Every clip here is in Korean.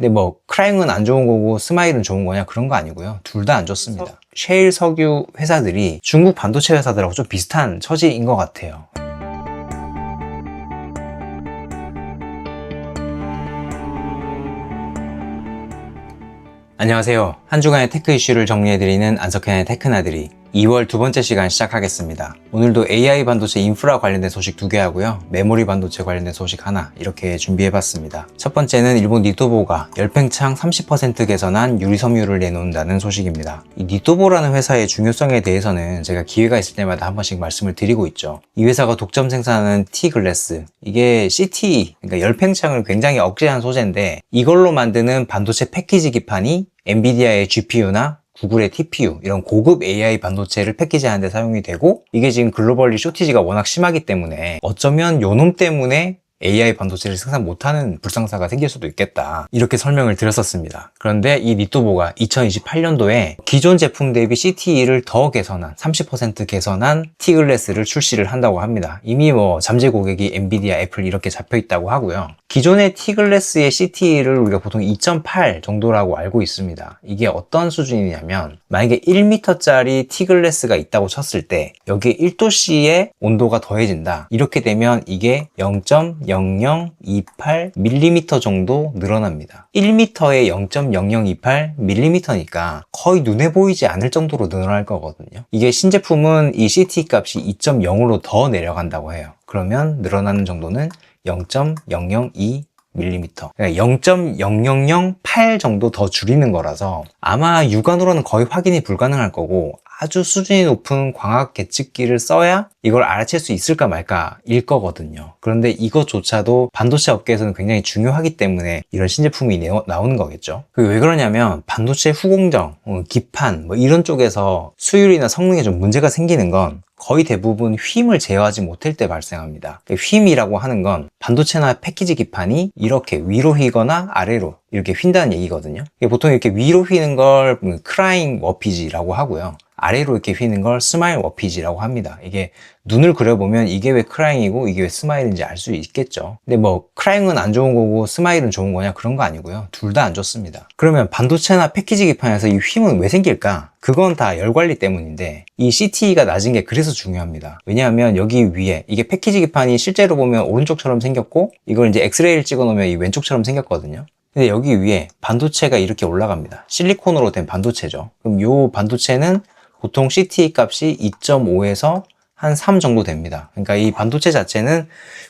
근데 뭐 크라잉은 안 좋은 거고 스마일은 좋은 거냐 그런 거 아니고요. 둘 다 안 좋습니다. 셰일 석유 회사들이 중국 반도체 회사들하고 좀 비슷한 처지인 것 같아요. 안녕하세요. 한 주간의 테크 이슈를 정리해드리는 안석현의 테크나들이 2월 두 번째 시간 시작하겠습니다. 오늘도 AI 반도체 인프라 관련된 소식 2개 하고요. 메모리 반도체 관련된 소식 하나 이렇게 준비해봤습니다. 첫 번째는 일본 니토보가 열팽창 30% 개선한 유리섬유를 내놓는다는 소식입니다. 이 니토보라는 회사의 중요성에 대해서는 제가 기회가 있을 때마다 한 번씩 말씀을 드리고 있죠. 이 회사가 독점 생산하는 T-글래스, 이게 CT, 그러니까 열팽창을 굉장히 억제한 소재인데 이걸로 만드는 반도체 패키지 기판이 엔비디아의 GPU나 구글의 TPU 이런 고급 AI 반도체를 패키지하는 데 사용이 되고, 이게 지금 글로벌리 쇼티지가 워낙 심하기 때문에 어쩌면 요놈 때문에 AI 반도체를 생산 못하는 불상사가 생길 수도 있겠다, 이렇게 설명을 드렸었습니다. 그런데 이 니토보가 2028년도에 기존 제품 대비 CTE를 더 개선한 30% 개선한 T글래스를 출시를 한다고 합니다. 이미 뭐 잠재 고객이 엔비디아, 애플 이렇게 잡혀 있다고 하고요. 기존의 T글래스의 CTE를 우리가 보통 2.8 정도라고 알고 있습니다. 이게 어떤 수준이냐면, 만약에 1m짜리 T글래스가 있다고 쳤을 때 여기에 1도씨의 온도가 더해진다, 이렇게 되면 이게 0.0028mm 정도 늘어납니다. 1m에 0.0028mm니까 거의 눈에 보이지 않을 정도로 늘어날 거거든요. 이게 신제품은 이 CT 값이 2.0으로 더 내려간다고 해요. 그러면 늘어나는 정도는 0.002mm, 그러니까 0.0008 정도 더 줄이는 거라서 아마 육안으로는 거의 확인이 불가능할 거고, 아주 수준이 높은 광학 계측기를 써야 이걸 알아챌 수 있을까 말까 일 거거든요. 그런데 이것조차도 반도체 업계에서는 굉장히 중요하기 때문에 이런 신제품이 나오는 거겠죠. 그게 왜 그러냐면, 반도체 후공정, 기판 뭐 이런 쪽에서 수율이나 성능에 좀 문제가 생기는 건 거의 대부분 휨을 제어하지 못할 때 발생합니다. 휨이라고 하는 건 반도체나 패키지 기판이 이렇게 위로 휘거나 아래로 이렇게 휜다는 얘기거든요. 보통 이렇게 위로 휘는 걸 크라잉 워피지라고 하고요, 아래로 이렇게 휘는 걸 스마일 워피지라고 합니다. 이게 눈을 그려보면 이게 왜 크라잉이고 이게 왜 스마일인지 알 수 있겠죠. 근데 뭐 크라잉은 안 좋은 거고 스마일은 좋은 거냐 그런 거 아니고요. 둘 다 안 좋습니다. 그러면 반도체나 패키지 기판에서 이 휨은 왜 생길까? 그건 다 열 관리 때문인데, 이 CTE가 낮은 게 그래서 중요합니다. 왜냐하면 여기 위에 이게 패키지 기판이 실제로 보면 오른쪽처럼 생겼고, 이걸 이제 엑스레이를 찍어 놓으면 이 왼쪽처럼 생겼거든요. 근데 여기 위에 반도체가 이렇게 올라갑니다. 실리콘으로 된 반도체죠. 그럼 이 반도체는 보통 CTE 값이 2.5에서 한 3 정도 됩니다. 그러니까 이 반도체 자체는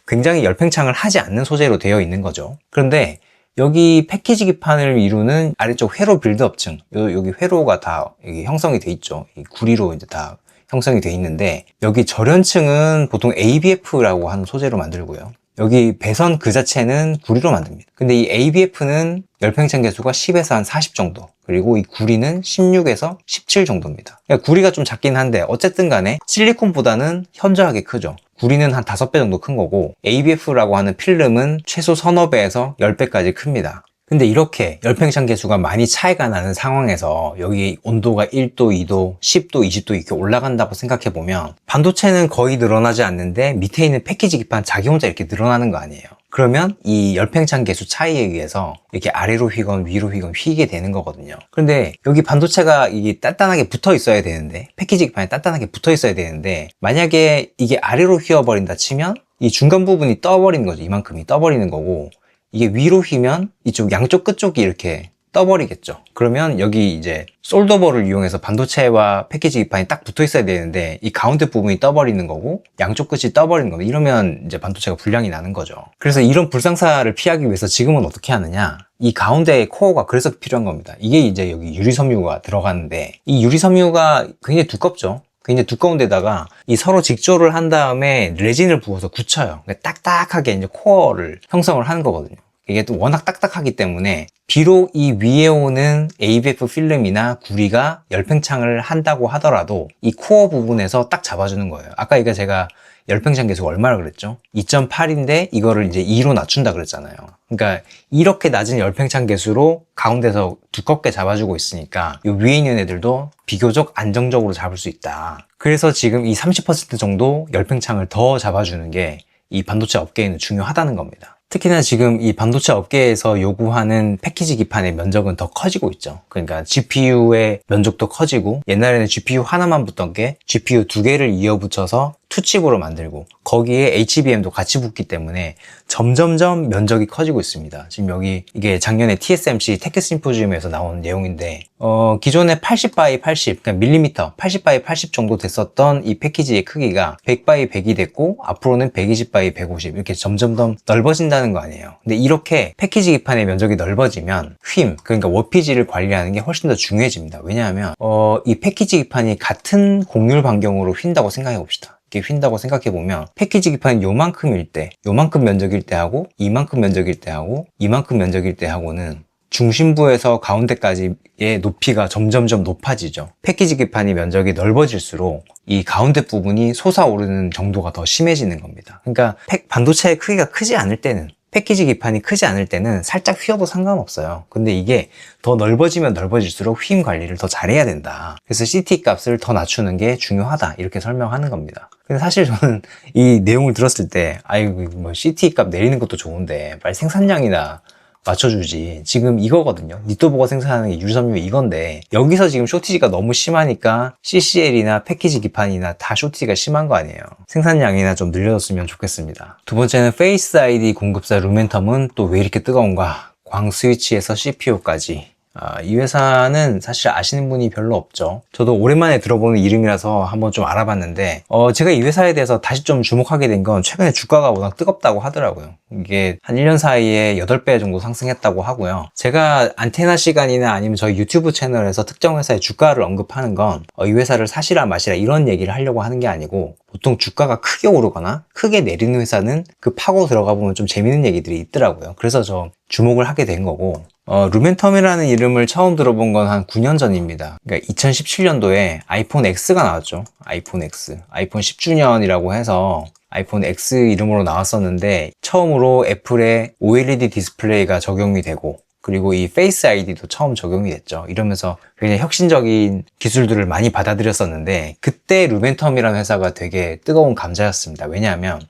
굉장히 열팽창을 하지 않는 소재로 되어 있는 거죠. 그런데 여기 패키지 기판을 이루는 아래쪽 회로 빌드업층, 여기 회로가 다 여기 형성이 돼 있죠. 이 구리로 이제 다 형성이 돼 있는데, 여기 절연층은 보통 ABF라고 하는 소재로 만들고요. 여기 배선 그 자체는 구리로 만듭니다. 근데 이 ABF는 열팽창 계수가 10에서 한 40 정도, 그리고 이 구리는 16에서 17 정도입니다. 그러니까 구리가 좀 작긴 한데 어쨌든 간에 실리콘보다는 현저하게 크죠. 구리는 한 5배 정도 큰 거고, ABF라고 하는 필름은 최소 서너 배에서 10배까지 큽니다. 근데 이렇게 열팽창 계수가 많이 차이가 나는 상황에서 여기 온도가 1도, 2도, 10도, 20도 이렇게 올라간다고 생각해보면, 반도체는 거의 늘어나지 않는데 밑에 있는 패키지 기판 자기 혼자 이렇게 늘어나는 거 아니에요. 그러면 이 열팽창 계수 차이에 의해서 이렇게 아래로 휘건 위로 휘건 휘게 되는 거거든요. 그런데 여기 반도체가 이게 단단하게 붙어 있어야 되는데, 패키지 기판이 단단하게 붙어 있어야 되는데, 만약에 이게 아래로 휘어버린다 치면 이 중간 부분이 떠버리는 거죠. 이만큼이 떠버리는 거고, 이게 위로 휘면 이쪽 양쪽 끝쪽이 이렇게 떠버리겠죠. 그러면 여기 이제 솔더버를 이용해서 반도체와 패키지 기판이 딱 붙어 있어야 되는데 이 가운데 부분이 떠버리는 거고 양쪽 끝이 떠버리는 거고, 이러면 이제 반도체가 불량이 나는 거죠. 그래서 이런 불상사를 피하기 위해서 지금은 어떻게 하느냐, 이 가운데의 코어가 그래서 필요한 겁니다. 이게 이제 여기 유리섬유가 들어가는데, 이 유리섬유가 굉장히 두껍죠. 굉장히 두꺼운 데다가 이 서로 직조를 한 다음에 레진을 부어서 굳혀요. 그러니까 딱딱하게 이제 코어를 형성을 하는 거거든요. 이게 또 워낙 딱딱하기 때문에 비록 이 위에 오는 ABF 필름이나 구리가 열팽창을 한다고 하더라도 이 코어 부분에서 딱 잡아주는 거예요. 아까 이거 제가 열팽창 계수가 얼마나 그랬죠? 2.8인데 이거를 이제 2로 낮춘다 그랬잖아요. 그러니까 이렇게 낮은 열팽창 계수로 가운데서 두껍게 잡아주고 있으니까 이 위에 있는 애들도 비교적 안정적으로 잡을 수 있다. 그래서 지금 이 30% 정도 열팽창을 더 잡아주는 게 이 반도체 업계에는 중요하다는 겁니다. 특히나 지금 이 반도체 업계에서 요구하는 패키지 기판의 면적은 더 커지고 있죠. 그러니까 GPU의 면적도 커지고, 옛날에는 GPU 하나만 붙던 게 GPU 두 개를 이어붙여서 투칩으로 만들고, 거기에 HBM도 같이 붙기 때문에 점점점 면적이 커지고 있습니다. 지금 여기 이게 작년에 TSMC 테크 심포지움에서 나온 내용인데, 기존에 80x80, 그러니까 밀리미터 80x80 정도 됐었던 이 패키지의 크기가 100x100이 됐고, 앞으로는 120x150 이렇게 점점 더 넓어진다는 거 아니에요. 근데 이렇게 패키지 기판의 면적이 넓어지면 그러니까 워피지를 관리하는 게 훨씬 더 중요해집니다. 왜냐하면 이 패키지 기판이 같은 곡률 반경으로 휜다고 생각해 봅시다. 이렇게 휜다고 생각해보면 패키지 기판이 요만큼일 때, 요만큼 면적일 때 하고, 이만큼 면적일 때 하고, 이만큼 면적일 때 하고는 중심부에서 가운데까지의 높이가 점점점 높아지죠. 패키지 기판이 면적이 넓어질수록 이 가운데 부분이 솟아오르는 정도가 더 심해지는 겁니다. 그러니까 반도체의 크기가 크지 않을 때는, 패키지 기판이 크지 않을 때는 살짝 휘어도 상관없어요. 근데 이게 더 넓어지면 넓어질수록 휘임 관리를 더 잘해야 된다. 그래서 CT 값을 더 낮추는 게 중요하다. 이렇게 설명하는 겁니다. 근데 사실 저는 이 내용을 들었을 때, 뭐 CT 값 내리는 것도 좋은데 빨리 생산량이나 맞춰주지. 지금 이거거든요. 니토보가 생산하는 게 유리섬유 이건데, 여기서 지금 쇼티지가 너무 심하니까 CCL이나 패키지 기판이나 다 쇼티지가 심한 거 아니에요. 생산량이나 좀 늘려줬으면 좋겠습니다. 두 번째는 페이스 아이디 공급사 루멘텀은 또 왜 이렇게 뜨거운가? 광 스위치에서 CPU까지. 이 회사는 사실 아시는 분이 별로 없죠. 저도 오랜만에 들어보는 이름이라서 한번 좀 알아봤는데, 제가 이 회사에 대해서 다시 좀 주목하게 된 건 최근에 주가가 워낙 뜨겁다고 하더라고요. 이게 한 1년 사이에 8배 정도 상승했다고 하고요. 제가 안테나 시간이나 아니면 저희 유튜브 채널에서 특정 회사의 주가를 언급하는 건 이 회사를 사시라 마시라 이런 얘기를 하려고 하는 게 아니고, 보통 주가가 크게 오르거나 크게 내리는 회사는 그 파고 들어가 보면 좀 재밌는 얘기들이 있더라고요. 그래서 저 주목을 하게 된 거고, 루멘텀이라는 이름을 처음 들어본 건 한 9년 전입니다. 그러니까 2017년도에 아이폰 X가 나왔죠. 아이폰 X. 아이폰 10주년이라고 해서 아이폰 X 이름으로 나왔었는데, 처음으로 애플의 OLED 디스플레이가 적용이 되고, 그리고 이 페이스 아이디도 처음 적용이 됐죠. 이러면서 굉장히 혁신적인 기술들을 많이 받아들였었는데, 그때 루멘텀이라는 회사가 되게 뜨거운 감자였습니다. 왜냐하면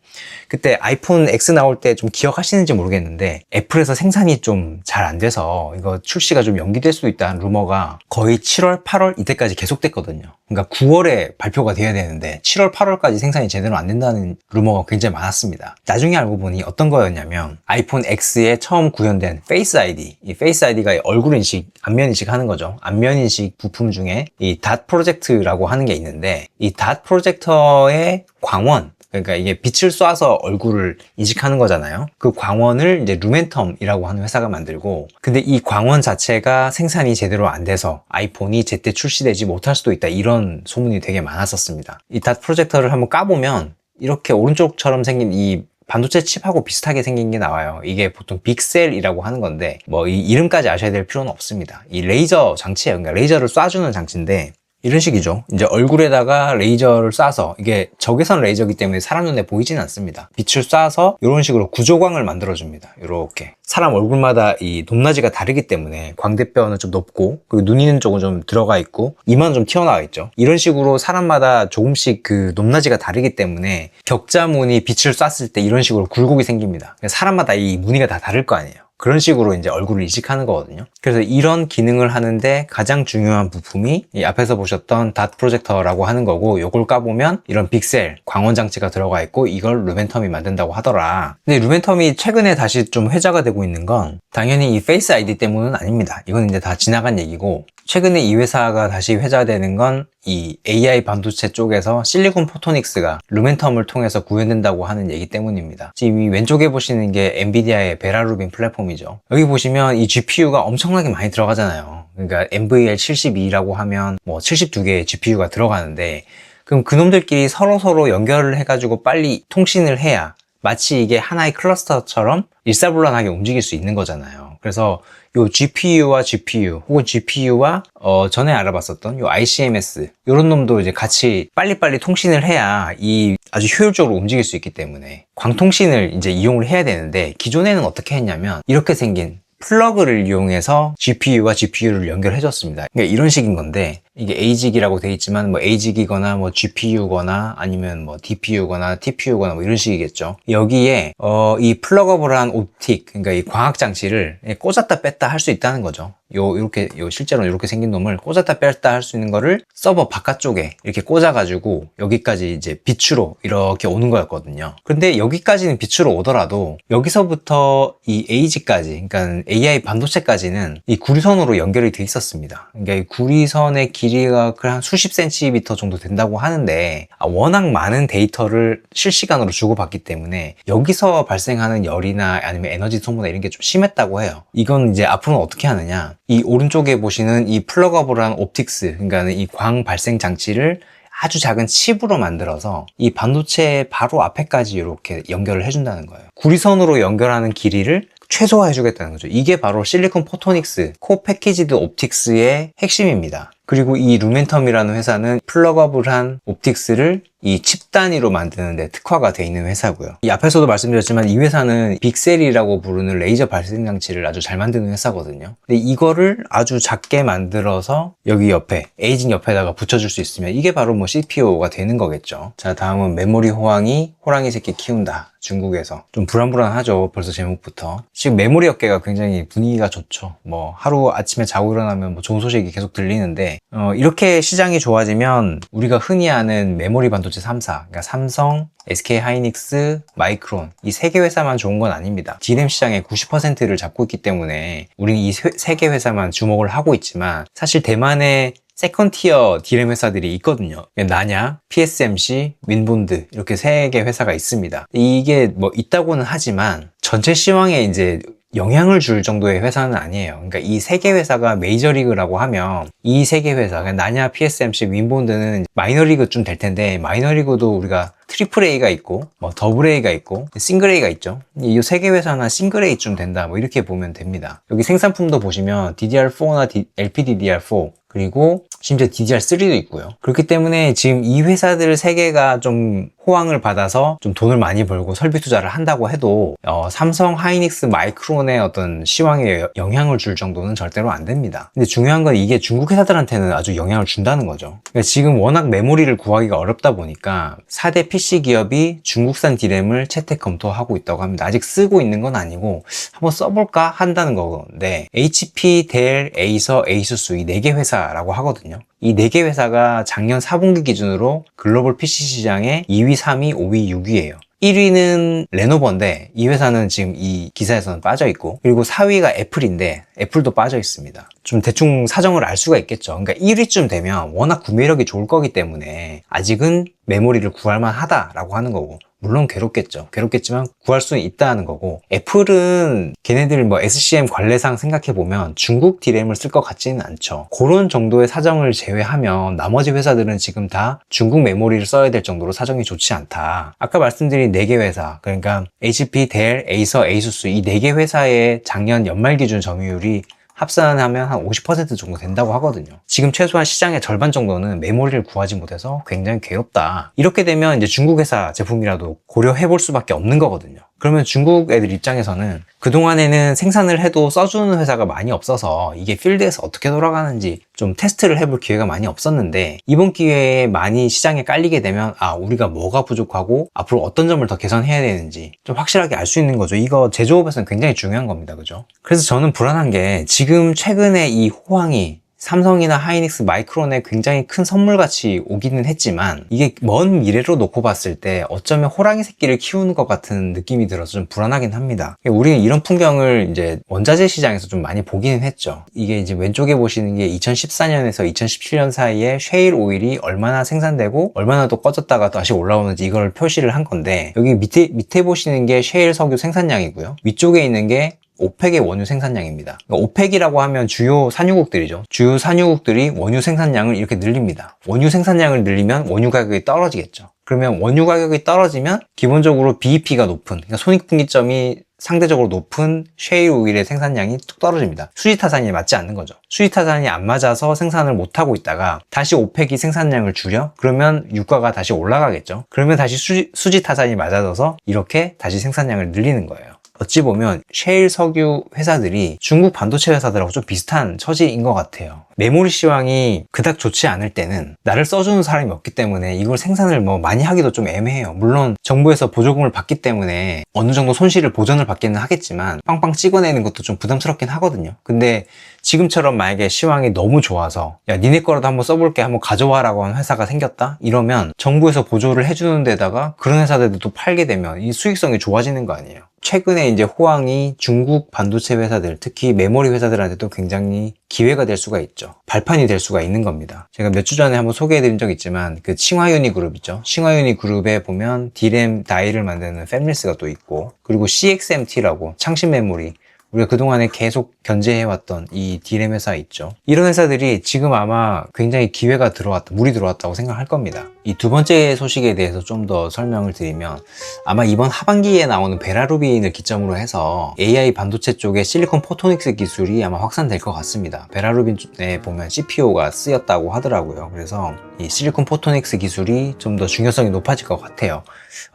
그때 아이폰 X 나올 때 좀 기억하시는지 모르겠는데, 애플에서 생산이 좀 잘 안 돼서 이거 출시가 좀 연기될 수도 있다는 루머가 거의 7월, 8월 이때까지 계속됐거든요. 그러니까 9월에 발표가 돼야 되는데 7월, 8월까지 생산이 제대로 안 된다는 루머가 굉장히 많았습니다. 나중에 알고 보니 어떤 거였냐면, 아이폰 X에 처음 구현된 페이스 아이디, 이 페이스 아이디가 얼굴 인식, 안면 인식 하는 거죠. 안면 인식 부품 중에 이 닷 프로젝트라고 하는 게 있는데, 이 닷 프로젝터의 광원, 그러니까 이게 빛을 쏴서 얼굴을 인식하는 거잖아요. 그 광원을 이제 루멘텀이라고 하는 회사가 만들고, 근데 이 광원 자체가 생산이 제대로 안 돼서 아이폰이 제때 출시되지 못할 수도 있다, 이런 소문이 되게 많았었습니다. 이 닷 프로젝터를 한번 까보면 이렇게 오른쪽처럼 생긴 이 반도체 칩하고 비슷하게 생긴 게 나와요. 이게 보통 빅셀이라고 하는 건데, 뭐 이 이름까지 아셔야 될 필요는 없습니다. 이 레이저 장치예요. 그러니까 레이저를 쏴주는 장치인데, 이런 식이죠. 이제 얼굴에다가 레이저를 쏴서, 이게 적외선 레이저이기 때문에 사람 눈에 보이진 않습니다. 빛을 쏴서 이런 식으로 구조광을 만들어줍니다. 이렇게. 사람 얼굴마다 이 높낮이가 다르기 때문에 광대뼈는 좀 높고, 그리고 눈 있는 쪽은 좀 들어가 있고, 이마는 좀 튀어나와 있죠. 이런 식으로 사람마다 조금씩 그 높낮이가 다르기 때문에 격자무늬 빛을 쐈을 때 이런 식으로 굴곡이 생깁니다. 사람마다 이 무늬가 다 다를 거 아니에요. 그런 식으로 이제 얼굴을 인식하는 거거든요. 그래서 이런 기능을 하는데 가장 중요한 부품이 이 앞에서 보셨던 닷 프로젝터라고 하는 거고, 요걸 까보면 이런 빅셀, 광원 장치가 들어가 있고, 이걸 루멘텀이 만든다고 하더라. 근데 루멘텀이 최근에 다시 좀 회자가 되고 있는 건 당연히 이 페이스 아이디 때문은 아닙니다. 이건 이제 다 지나간 얘기고, 최근에 이 회사가 다시 회자되는 건 이 AI 반도체 쪽에서 실리콘 포토닉스가 루멘텀을 통해서 구현된다고 하는 얘기 때문입니다. 지금 이 왼쪽에 보시는 게 엔비디아의 베라루빈 플랫폼이죠. 여기 보시면 이 GPU가 엄청나게 많이 들어가잖아요. 그러니까 NVL72라고 하면 뭐 72개의 GPU가 들어가는데, 그럼 그놈들끼리 서로 연결을 해가지고 빨리 통신을 해야 마치 이게 하나의 클러스터처럼 일사불란하게 움직일 수 있는 거잖아요. 그래서 요 GPU와 GPU 혹은 GPU와 전에 알아봤었던 요 ICMS, 요런 놈도 이제 같이 빨리빨리 통신을 해야 이 아주 효율적으로 움직일 수 있기 때문에 광통신을 이제 이용을 해야 되는데, 기존에는 어떻게 했냐면 이렇게 생긴 플러그를 이용해서 GPU와 GPU를 연결해 줬습니다. 그러니까 이런 식인 건데, 이게 ASIC이라고 돼 있지만 뭐 ASIC이거나 뭐 GPU거나 아니면 뭐 DPU거나 TPU거나 뭐 이런 식이겠죠. 여기에 이 플러거블한 옵틱, 그러니까 이 광학 장치를 꽂았다 뺐다 할 수 있다는 거죠. 이렇게 실제로 이렇게 생긴 놈을 꽂았다 뺐다 할 수 있는 거를 서버 바깥쪽에 이렇게 꽂아가지고 여기까지 이제 빛으로 이렇게 오는 거였거든요. 근데 여기까지는 빛으로 오더라도 여기서부터 이 AG까지, 그러니까 AI 반도체까지는 이 구리선으로 연결이 돼 있었습니다. 그러니까 이 구리선의 길이가 한 수십 센티미터 정도 된다고 하는데 워낙 많은 데이터를 실시간으로 주고받기 때문에 여기서 발생하는 열이나 아니면 에너지 소모나 이런 게 좀 심했다고 해요. 이건 이제 앞으로는 어떻게 하느냐, 이 오른쪽에 보시는 이 플러거블한 옵틱스, 그러니까 이 광 발생 장치를 아주 작은 칩으로 만들어서 이 반도체 바로 앞에까지 이렇게 연결을 해준다는 거예요. 구리선으로 연결하는 길이를 최소화해 주겠다는 거죠. 이게 바로 실리콘 포토닉스 코-패키지드 옵틱스의 핵심입니다. 그리고 이 루멘텀이라는 회사는 플러거블한 옵틱스를 이 칩 단위로 만드는 데 특화가 되어 있는 회사고요. 이 앞에서도 말씀드렸지만 이 회사는 빅셀이라고 부르는 레이저 발생 장치를 아주 잘 만드는 회사거든요. 근데 이거를 아주 작게 만들어서 여기 옆에, 에이징 옆에다가 붙여줄 수 있으면 이게 바로 뭐 CPU가 되는 거겠죠. 자, 다음은 메모리 호황이 호랑이 새끼 키운다. 중국에서. 좀 불안불안하죠. 벌써 제목부터. 지금 메모리 업계가 굉장히 분위기가 좋죠. 뭐 하루 아침에 자고 일어나면 뭐 좋은 소식이 계속 들리는데 이렇게 시장이 좋아지면 우리가 흔히 아는 메모리 반도체 3사, 그러니까 삼성, SK하이닉스, 마이크론, 이 세 개 회사만 좋은 건 아닙니다. D램 시장의 90%를 잡고 있기 때문에 우리는 이 세 개 회사만 주목을 하고 있지만 사실 대만의 세컨티어 D램 회사들이 있거든요. 나냐, PSMC, 윈본드 이렇게 세 개 회사가 있습니다. 이게 뭐 있다고는 하지만 전체 시황에 이제 영향을 줄 정도의 회사는 아니에요. 그러니까 이 세 개 회사가 메이저리그라고 하면 이 세 개 회사, 그러니까 나냐, PSMC, 윈본드는 마이너리그쯤 될 텐데 마이너리그도 우리가 트리플 A가 있고 뭐 더블 A가 있고 싱글 A가 있죠. 이 세 개 회사나 싱글 A쯤 된다 뭐 이렇게 보면 됩니다. 여기 생산품도 보시면 DDR4나 LPDDR4 그리고 심지어 DDR3도 있고요. 그렇기 때문에 지금 이 회사들 세 개가 좀 호황을 받아서 좀 돈을 많이 벌고 설비 투자를 한다고 해도 삼성, 하이닉스, 마이크론의 어떤 시황에 영향을 줄 정도는 절대로 안 됩니다. 근데 중요한 건 이게 중국 회사들한테는 아주 영향을 준다는 거죠. 그러니까 지금 워낙 메모리를 구하기가 어렵다 보니까 4대 PC 기업이 중국산 D램을 채택 검토하고 있다고 합니다. 아직 쓰고 있는 건 아니고 한번 써볼까 한다는 건데 HP, 델, 에이서, 에이수스 이 4개 회사라고 하거든요. 이 4개 회사가 작년 4분기 기준으로 글로벌 PC 시장의 2위, 3위, 5위, 6위예요. 1위는 레노버인데 이 회사는 지금 이 기사에서는 빠져 있고, 그리고 4위가 애플인데 애플도 빠져 있습니다. 좀 대충 사정을 알 수가 있겠죠. 그러니까 1위쯤 되면 워낙 구매력이 좋을 거기 때문에 아직은 메모리를 구할 만하다라고 하는 거고, 물론 괴롭겠지만 구할 수는 있다는 거고, 애플은 걔네들 뭐 SCM 관례상 생각해보면 중국 D램을 쓸 것 같지는 않죠. 그런 정도의 사정을 제외하면 나머지 회사들은 지금 다 중국 메모리를 써야 될 정도로 사정이 좋지 않다. 아까 말씀드린 4개 회사, 그러니까 HP, 델, 에이서, 에이수스 이 4개 회사의 작년 연말 기준 점유율이 합산하면 한 50% 정도 된다고 하거든요. 지금 최소한 시장의 절반 정도는 메모리를 구하지 못해서 굉장히 괴롭다. 이렇게 되면 이제 중국 회사 제품이라도 고려해 볼 수밖에 없는 거거든요. 그러면 중국 애들 입장에서는 그동안에는 생산을 해도 써주는 회사가 많이 없어서 이게 필드에서 어떻게 돌아가는지 좀 테스트를 해볼 기회가 많이 없었는데, 이번 기회에 많이 시장에 깔리게 되면 우리가 뭐가 부족하고 앞으로 어떤 점을 더 개선해야 되는지 좀 확실하게 알 수 있는 거죠. 이거 제조업에서는 굉장히 중요한 겁니다. 그죠? 그래서 저는 불안한 게 지금 최근에 이 호황이 삼성이나 하이닉스, 마이크론에 굉장히 큰 선물같이 오기는 했지만 이게 먼 미래로 놓고 봤을 때 어쩌면 호랑이 새끼를 키우는 것 같은 느낌이 들어서 좀 불안하긴 합니다. 우리는 이런 풍경을 이제 원자재 시장에서 좀 많이 보기는 했죠. 이게 이제 왼쪽에 보시는 게 2014년에서 2017년 사이에 셰일 오일이 얼마나 생산되고 얼마나 또 꺼졌다가 다시 올라오는지 이걸 표시를 한 건데, 여기 밑에 보시는 게 셰일 석유 생산량이고요. 위쪽에 있는 게 오펙의 원유 생산량입니다. 오펙이라고 하면 주요 산유국들이죠. 주요 산유국들이 원유 생산량을 이렇게 늘립니다. 원유 생산량을 늘리면 원유 가격이 떨어지겠죠. 그러면 원유 가격이 떨어지면 기본적으로 BEP가 높은, 그러니까 손익분기점이 상대적으로 높은 셰일 오일의 생산량이 뚝 떨어집니다. 수지타산이 맞지 않는 거죠. 수지타산이 안 맞아서 생산을 못하고 있다가 다시 오펙이 생산량을 줄여? 그러면 유가가 다시 올라가겠죠. 그러면 다시 수지타산이 맞아져서 이렇게 다시 생산량을 늘리는 거예요. 어찌 보면 셰일 석유 회사들이 중국 반도체 회사들하고 좀 비슷한 처지인 것 같아요. 메모리 시황이 그닥 좋지 않을 때는 나를 써주는 사람이 없기 때문에 이걸 생산을 뭐 많이 하기도 좀 애매해요. 물론 정부에서 보조금을 받기 때문에 어느 정도 손실을 보전을 받기는 하겠지만 빵빵 찍어내는 것도 좀 부담스럽긴 하거든요. 근데 지금처럼 만약에 시황이 너무 좋아서 야 니네 거라도 한번 써볼게 한번 가져와 라고 하는 회사가 생겼다? 이러면 정부에서 보조를 해주는 데다가 그런 회사들도 또 팔게 되면 이 수익성이 좋아지는 거 아니에요. 최근에 이제 호황이 중국 반도체 회사들, 특히 메모리 회사들한테도 굉장히 기회가 될 수가 있죠. 발판이 될 수가 있는 겁니다. 제가 몇 주 전에 한번 소개해드린 적 있지만 그 칭화유니 그룹 있죠. 칭화유니 그룹에 보면 D램 다이를 만드는 팹리스가 또 있고, 그리고 CXMT라고 창신 메모리, 우리가 그동안에 계속 견제해왔던 이 D램 회사 있죠. 이런 회사들이 지금 아마 굉장히 기회가 들어왔다, 물이 들어왔다고 생각할 겁니다. 이 두 번째 소식에 대해서 좀 더 설명을 드리면, 아마 이번 하반기에 나오는 베라루빈을 기점으로 해서 AI 반도체 쪽에 실리콘 포토닉스 기술이 아마 확산될 것 같습니다. 베라루빈에 보면 CPU가 쓰였다고 하더라고요. 그래서 이 실리콘 포토닉스 기술이 좀 더 중요성이 높아질 것 같아요.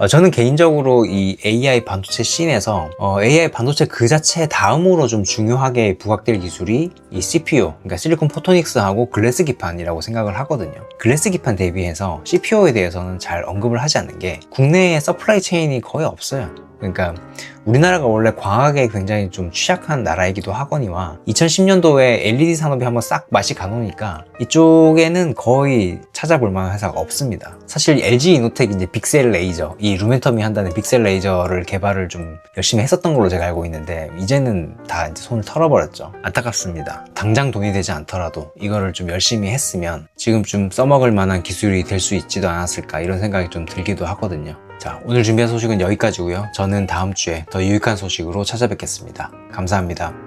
저는 개인적으로 이 AI 반도체 씬에서 AI 반도체 그 자체 다음으로 좀 중요하게 부각될 기술이 이 CPU, 그러니까 실리콘 포토닉스하고 글래스 기판이라고 생각을 하거든요. 글래스 기판 대비해서 CPU에 대해서는 잘 언급을 하지 않는 게 국내에 서플라이 체인이 거의 없어요. 그러니까 우리나라가 원래 광학에 굉장히 좀 취약한 나라이기도 하거니와 2010년도에 LED 산업이 한번 싹 맛이 가노니까 이쪽에는 거의 찾아볼 만한 회사가 없습니다. 사실 LG 이노텍이 이제 빅셀 레이저, 이 루멘텀이 한다는 빅셀 레이저를 개발을 좀 열심히 했었던 걸로 제가 알고 있는데 이제는 다 이제 손을 털어버렸죠. 안타깝습니다. 당장 돈이 되지 않더라도 이거를 좀 열심히 했으면 지금쯤 써먹을 만한 기술이 될 수 있지도 않았을까 이런 생각이 좀 들기도 하거든요. 자, 오늘 준비한 소식은 여기까지고요. 저는 다음 주에 더 유익한 소식으로 찾아뵙겠습니다. 감사합니다.